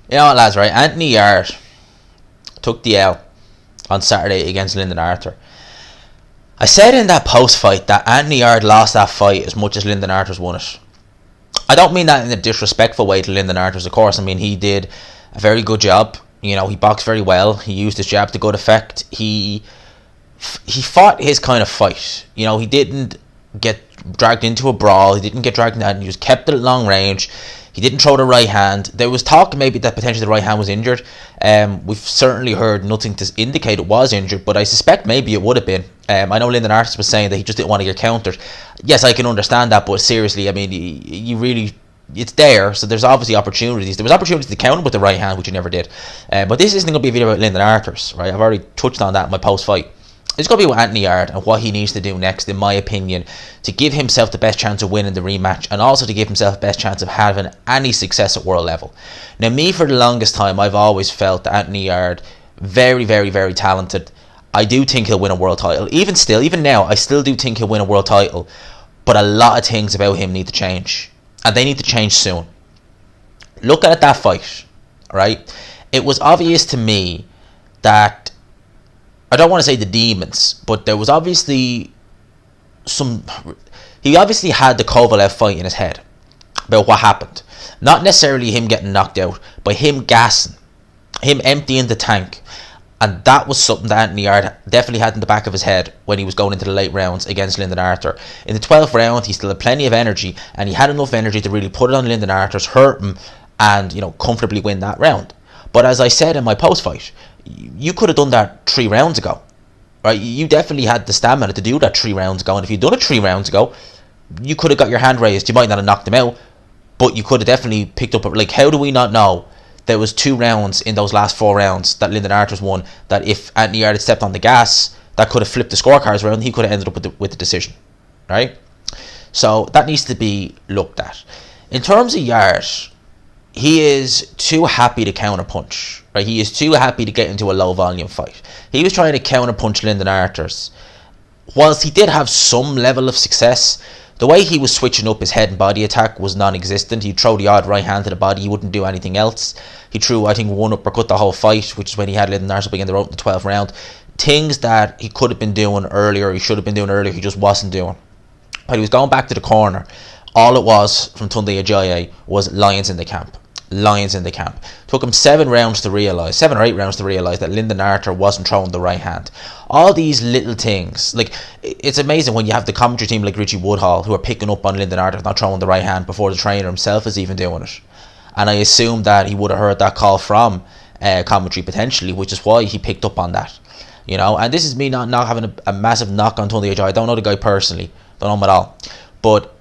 You know what, lads, right? Anthony Yarde took the L on Saturday against Lyndon Arthur. I said in that post-fight that Anthony Yarde lost that fight as much as Lyndon Arthur's won it. I don't mean that in a disrespectful way to Lyndon Arthur's, of course. I mean, he did a very good job. You know, he boxed very well. He used his jab to good effect. He fought his kind of fight. You know, he didn't get dragged into a brawl. He didn't get dragged into that. He just kept it at long range. He didn't throw the right hand. There was talk maybe that potentially the right hand was injured. We've certainly heard nothing to indicate it was injured, but I suspect maybe it would have been. I know Lyndon Arthur was saying that he just didn't want to get countered. Yes, I can understand that, but seriously, I mean, you really, it's there, so there's obviously opportunities. There was opportunities to counter with the right hand, which he never did. But this isn't going to be a video about Lyndon Arthur's, right? I've already touched on that in my post-fight. It's going to be with Anthony Yarde and what he needs to do next, in my opinion, to give himself the best chance of winning the rematch and also to give himself the best chance of having any success at world level. Now, me, for the longest time, I've always felt that Anthony Yarde, very, very, very talented. I do think he'll win a world title. Even now, I still do think he'll win a world title. But a lot of things about him need to change. And they need to change soon. Look at that fight, right? It was obvious to me that, I don't want to say the demons, but there was obviously he obviously had the Kovalev fight in his head about what happened. Not necessarily him getting knocked out, but him gassing, him emptying the tank. And that was something that Anthony Yarde definitely had in the back of his head when he was going into the late rounds against Lyndon Arthur. In the 12th round, he still had plenty of energy, and he had enough energy to really put it on Lyndon Arthur's, hurt him, and, you know, comfortably win that round. But as I said in my post-fight, you could have done that 3 rounds ago, right? You definitely had the stamina to do that 3 rounds ago, and if you'd done it 3 rounds ago, you could have got your hand raised. You might not have knocked him out, but you could have definitely picked up. Like, how do we not know there was 2 rounds in those last 4 rounds that Lyndon Arthur's won, that if Anthony Yarde had stepped on the gas, that could have flipped the scorecards around, he could have ended up with the decision, right? So that needs to be looked at. In terms of Yarde, he is too happy to counterpunch, right? He is too happy to get into a low volume fight. He was trying to counterpunch Lyndon Arthur's. Whilst he did have some level of success, the way he was switching up his head and body attack was non-existent. He'd throw the odd right hand to the body, he wouldn't do anything else. He threw, I think, 1 uppercut the whole fight, which is when he had Lyndon Arthur begin the rope in the 12th round. Things that he could have been doing earlier, he should have been doing earlier, he just wasn't doing. When he was going back to the corner, all it was from Tunde Ajayi was lions in the camp. Lions in the camp. Took him 7 or 8 rounds to realise that Lyndon Arthur wasn't throwing the right hand. All these little things, like, it's amazing when you have the commentary team like Richie Woodhall who are picking up on Lyndon Arthur not throwing the right hand before the trainer himself is even doing it. And I assume that he would have heard that call from commentary potentially, which is why he picked up on that. You know, and this is me not having a massive knock on Tunde Ajayi. I don't know the guy personally, don't know him at all, but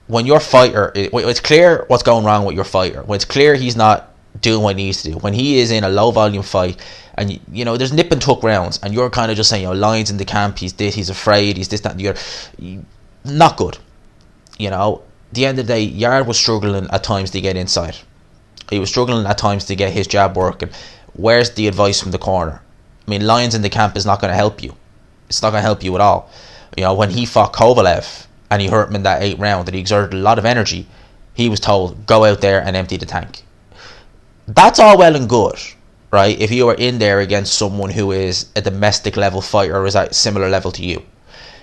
when your fighter, it's clear what's going wrong with your fighter, when it's clear he's not doing what he needs to do, when he is in a low volume fight, and you know there's nip and tuck rounds, and you're kind of just saying, you know, lions in the camp, he's this, he's afraid, he's this, that, and the other, not good. You know, at the end of the day, Yarde was struggling at times to get inside. He was struggling at times to get his jab working. Where's the advice from the corner? I mean, lions in the camp is not going to help you. It's not going to help you at all. You know, when he fought Kovalev and he hurt him in that 8th round, that he exerted a lot of energy, he was told, go out there and empty the tank. That's all well and good, right, if you are in there against someone who is a domestic level fighter or is at similar level to you.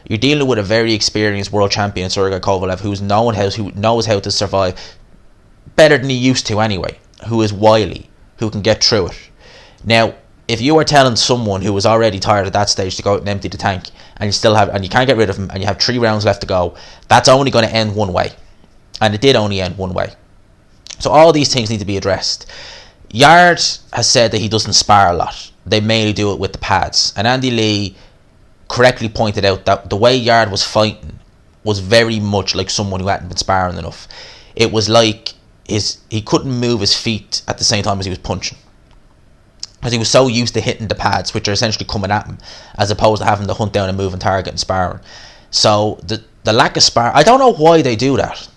You're dealing with a very experienced world champion, Sergey Kovalev, who knows how to survive better than he used to anyway, who is wily, who can get through it. Now, if you are telling someone who was already tired at that stage to go out and empty the tank, and you can't get rid of him, and you have 3 rounds left to go, that's only going to end one way. And it did only end one way. So all these things need to be addressed. Yarde has said that he doesn't spar a lot. They mainly do it with the pads. And Andy Lee correctly pointed out that the way Yarde was fighting was very much like someone who hadn't been sparring enough. It was like he couldn't move his feet at the same time as he was punching, because he was so used to hitting the pads, which are essentially coming at him, as opposed to having to hunt down a moving target and sparring. So the lack of sparring, I don't know why they do that.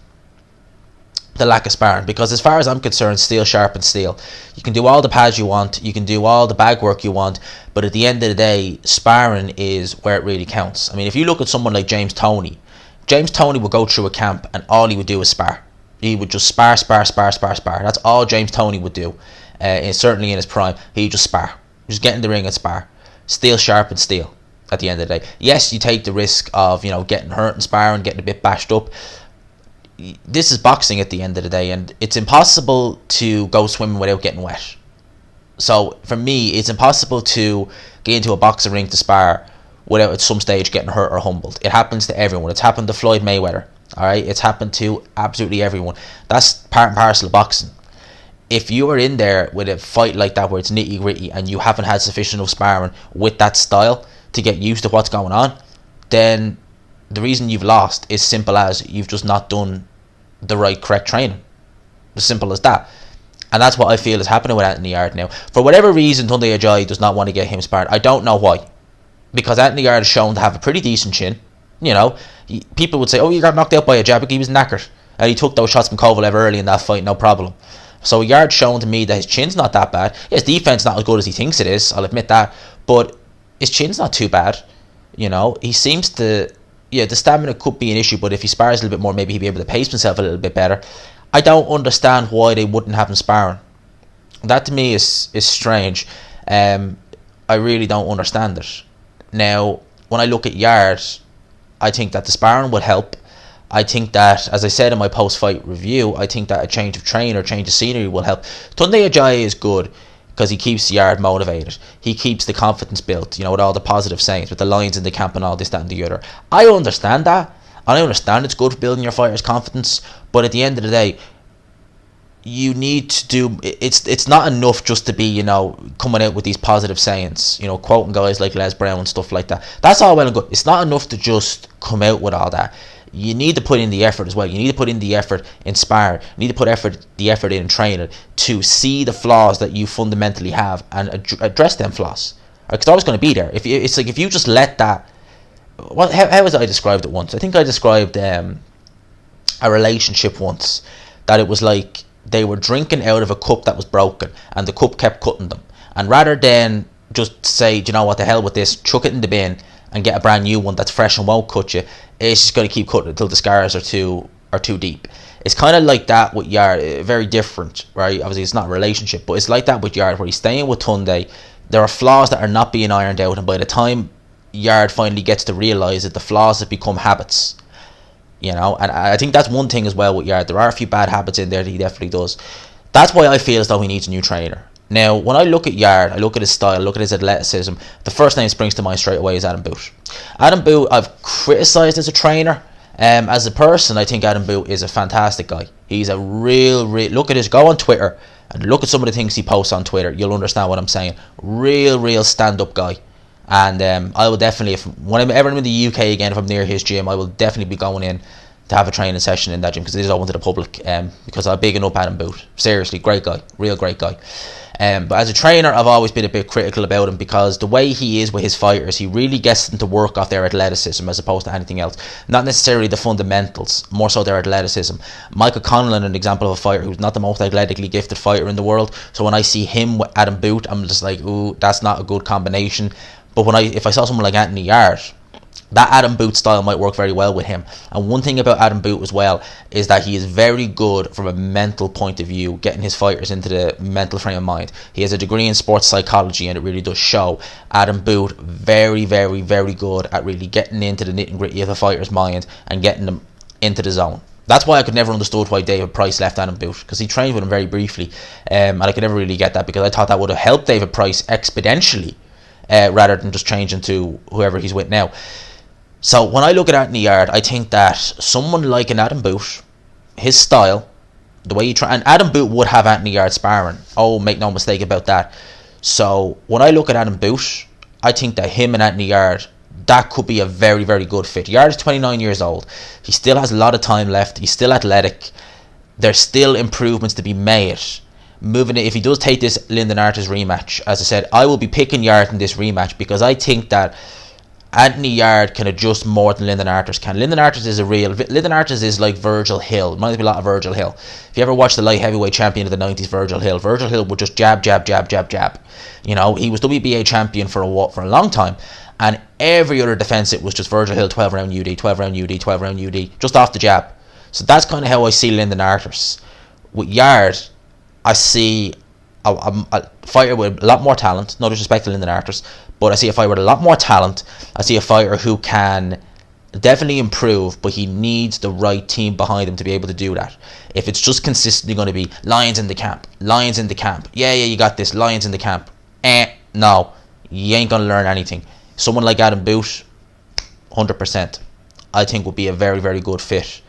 The lack of sparring, because as far as I'm concerned, steel sharpens steel. You can do all the pads you want, you can do all the bag work you want, but at the end of the day, sparring is where it really counts. I mean, if you look at someone like James Toney would go through a camp and all he would do is spar. He would just spar. That's all James Toney would do. Certainly in his prime, he'd just spar. Just get in the ring and spar. Steel sharpens steel at the end of the day. Yes, you take the risk of, getting hurt and sparring, getting a bit bashed up. This is boxing at the end of the day, and it's impossible to go swimming without getting wet. So for me, it's impossible to get into a boxing ring to spar without at some stage getting hurt or humbled. It happens to everyone. It's happened to Floyd Mayweather. Alright, it's happened to absolutely everyone. That's part and parcel of boxing. If you are in there with a fight like that where it's nitty gritty and you haven't had sufficient enough sparring with that style to get used to what's going on, then the reason you've lost is simple as you've just not done the right correct training. As simple as that. And that's what I feel is happening with Anthony Yarde now. For whatever reason, Tunde Ajayi does not want to get him sparred. I don't know why. Because Anthony Yarde is shown to have a pretty decent chin. People would say, oh, you got knocked out by a jab because he was knackered. And he took those shots from Kovalev early in that fight, no problem. So Yarde's shown to me that his chin's not that bad. His defense not as good as he thinks it is, I'll admit that. But his chin's not too bad. He seems to... Yeah, the stamina could be an issue, but if he spars a little bit more, maybe he'd be able to pace himself a little bit better. I don't understand why they wouldn't have him sparring. That to me is strange. I really don't understand it. Now, when I look at Yarde, I think that the sparring would help. I think that, as I said in my post-fight review, I think that a change of trainer, change of scenery will help. Tunde Ajayi is good because he keeps Yarde motivated. He keeps the confidence built, with all the positive sayings, with the lines in the camp and all this, that and the other. I understand that. I understand it's good for building your fighter's confidence, but at the end of the day, you need to do... It's not enough just to be, coming out with these positive sayings, quoting guys like Les Brown and stuff like that. That's all well and good. It's not enough to just come out with all that. You need to put in the effort as well. You need to put in the effort in sparring. You need to put the effort in training to see the flaws that you fundamentally have and address them flaws. Because they're always going to be there. If you just let that... How was I described it once? I think I described a relationship once, that it was like they were drinking out of a cup that was broken and the cup kept cutting them. And rather than just say, do you know what, the hell with this, chuck it in the bin and get a brand new one that's fresh and won't cut you, it's just going to keep cutting until the scars are too deep. It's kind of like that with Yarde, very different, right? Obviously it's not a relationship, but it's like that with Yarde, where he's staying with Tunde. There are flaws that are not being ironed out, and by the time Yarde finally gets to realise that the flaws have become habits, and I think that's one thing as well with Yarde. There are a few bad habits in there that he definitely does. That's why I feel as though he needs a new trainer. Now, when I look at Yarde, I look at his style, I look at his athleticism, the first name that springs to mind straight away is Adam Boot. Adam Boot, I've criticised as a trainer. As a person, I think Adam Boot is a fantastic guy. He's a real, look at his, go on Twitter and look at some of the things he posts on Twitter. You'll understand what I'm saying. Real stand-up guy. And I will definitely, when I'm ever in the UK again, if I'm near his gym, I will definitely be going in to have a training session in that gym, because it is open to the public, because I'm bigging up Adam Boot. Seriously, great guy, real great guy. But as a trainer, I've always been a bit critical about him, because the way he is with his fighters, he really gets them to work off their athleticism as opposed to anything else. Not necessarily the fundamentals, more so their athleticism. Michael Conlan, an example of a fighter who's not the most athletically gifted fighter in the world. So when I see him with Adam Boot, I'm just like, ooh, that's not a good combination. But if I saw someone like Anthony Yarde, that Adam Boot style might work very well with him. And one thing about Adam Boot as well is that he is very good from a mental point of view, getting his fighters into the mental frame of mind. He has a degree in sports psychology, and it really does show. Adam Boot, very good at really getting into the nitty gritty of the fighter's mind and getting them into the zone. That's why I could never understood why David Price left Adam Boot, because he trained with him very briefly, and I could never really get that, because I thought that would have helped David Price exponentially, rather than just changing to whoever he's with now. So when I look at Anthony Yarde, I think that someone like an Adam Boot, his style, the way he and Adam Boot would have Anthony Yarde sparring. Oh, make no mistake about that. So when I look at Adam Boot, I think that him and Anthony Yarde, that could be a very good fit. Yarde is 29 years old. He still has a lot of time left. He's still athletic. There's still improvements to be made. Moving it, if he does take this Lyndon Artis rematch, as I said, I will be picking Yarde in this rematch, because I think that Anthony Yarde can adjust more than Lyndon Artis can. Lyndon Artis is like Virgil Hill. Reminds me a lot of Virgil Hill. If you ever watched the light heavyweight champion of the 90s, Virgil Hill would just jab. He was WBA champion for a long time, and every other defense it was just Virgil Hill 12 round UD, just off the jab. So that's kind of how I see Lyndon Arthurs. With Yarde, I see a fighter with a lot more talent. No disrespect to Lyndon Arthurs, but I see a fighter with a lot more talent. I see a fighter who can definitely improve, but he needs the right team behind him to be able to do that. If it's just consistently going to be lions in the camp, yeah, you got this, lions in the camp, no, you ain't going to learn anything. Someone like Adam Booth, 100%, I think would be a very, very good fit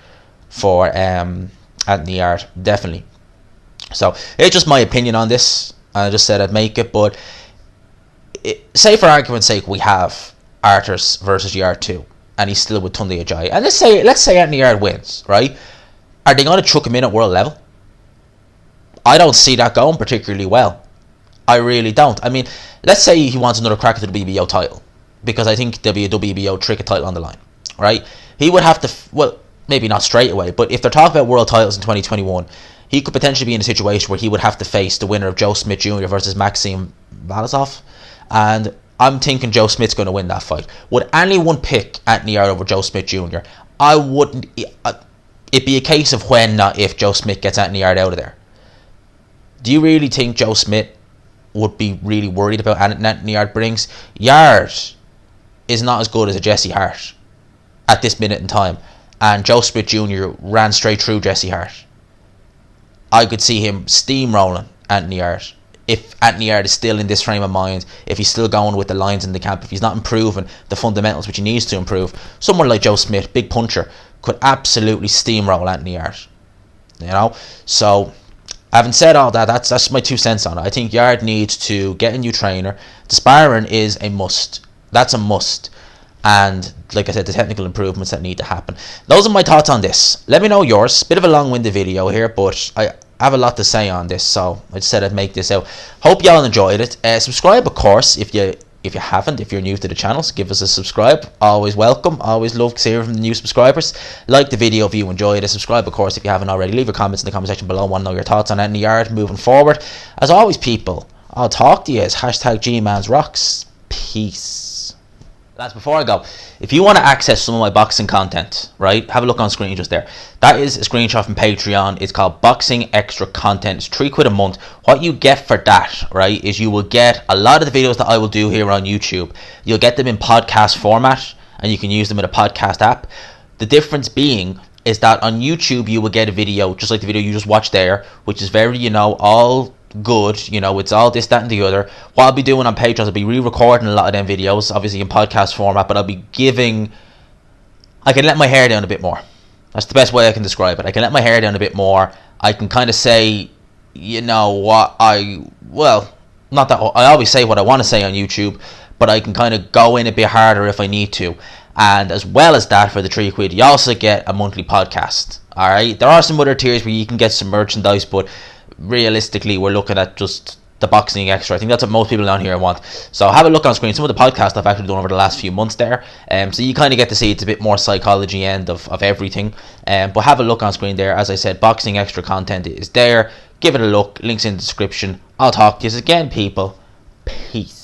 for Anthony Yarde, definitely. So it's just my opinion on this. I just said I'd make it, but say for argument's sake we have Arthurs versus Yarde 2, and he's still with Tunde Ajayi, and let's say Anthony Yarde wins, right? Are they going to chuck him in at world level? I don't see that going particularly well. I really don't. I mean, let's say he wants another crack at the WBO title, because I think there'll be a WBO tricket title on the line, right? He would have to, well, maybe not straight away, but if they're talking about world titles in 2021, he could potentially be in a situation where he would have to face the winner of Joe Smith Jr. versus Maxim Valasov, and I'm thinking Joe Smith's going to win that fight. Would anyone pick Anthony Yarde over Joe Smith Jr.? I wouldn't. It'd be a case of when, not if, Joe Smith gets Anthony Yarde out of there. Do you really think Joe Smith would be really worried about Anthony Yarde brings? Yarde is not as good as a Jesse Hart at this minute in time, and Joe Smith Jr. ran straight through Jesse Hart. I could see him steamrolling Anthony Yarde if Anthony Yarde is still in this frame of mind, if he's still going with the lines in the camp, if he's not improving the fundamentals which he needs to improve. Someone like Joe Smith, big puncher, could absolutely steamroll Anthony Yarde. You know? So, having said all that, that's my 2 cents on it. I think Yarde needs to get a new trainer. The sparring is a must. That's a must. And, like I said, the technical improvements that need to happen. Those are my thoughts on this. Let me know yours. Bit of a long-winded video here, but I have a lot to say on this, so I just said I'd make this out. Hope y'all enjoyed it. Subscribe, of course, if you haven't. If you're new to the channel, so give us a subscribe. Always welcome. Always love to hear from the new subscribers. Like the video if you enjoyed it. Subscribe, of course, if you haven't already. Leave your comments in the comment section below. I want to know your thoughts on Anthony Yarde moving forward. As always, people, I'll talk to you as #GMansRocks. Peace. Lads, before I go, if you want to access some of my boxing content, right, have a look on screen just there. That is a screenshot from Patreon. It's called Boxing Extra Content. It's £3 a month. What you get for that, right, is you will get a lot of the videos that I will do here on YouTube. You'll get them in podcast format, and you can use them in a podcast app. The difference being is that on YouTube you will get a video just like the video you just watched there, which is very, you know, all good, you know, it's all this, that and the other. What I'll be doing on Patreon, I'll be re-recording a lot of them videos, obviously in podcast format, but I can let my hair down a bit more. That's the best way I can describe it. I can let my hair down a bit more. I can kind of say, you know, not that I always say what I want to say on YouTube, but I can kind of go in a bit harder if I need to. And as well as that, for the £3, you also get a monthly podcast. Alright, there are some other tiers where you can get some merchandise, but realistically we're looking at just the Boxing Extra. I think that's what most people down here want. So have a look on screen. Some of the podcasts I've actually done over the last few months there, so you kind of get to see it's a bit more psychology end of everything, but have a look on screen there. As I said, Boxing Extra content is there. Give it a look, links in the description. I'll talk to you again, people. Peace.